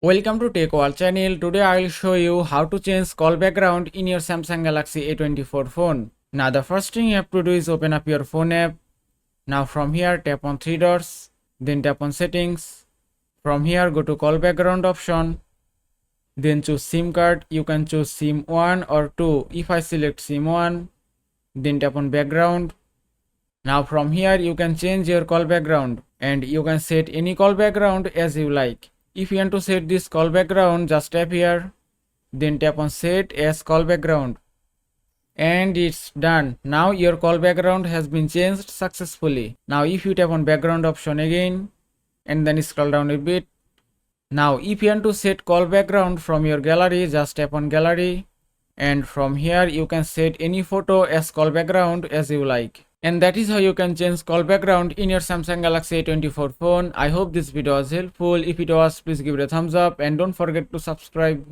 Welcome to Tech World channel. Today I will show you how to change call background in your Samsung Galaxy A24 phone. Now the first thing you have to do is open up your phone app. Now from here tap on three dots, then tap on settings. From here go to call background option. Then choose SIM card. You can choose SIM 1 or 2. If I select SIM 1, then tap on background. Now from here you can change your call background and you can set any call background as you like. If you want to set this call background, just tap here, then tap on set as call background. And it's done. Now your call background has been changed successfully. Now if you tap on background option again and then scroll down a bit. Now if you want to set call background from your gallery, just tap on gallery. And from here you can set any photo as call background as you like. And that is how you can change call background in your Samsung Galaxy A24 phone. I hope this video was helpful. If it was, please give it a thumbs up and don't forget to subscribe.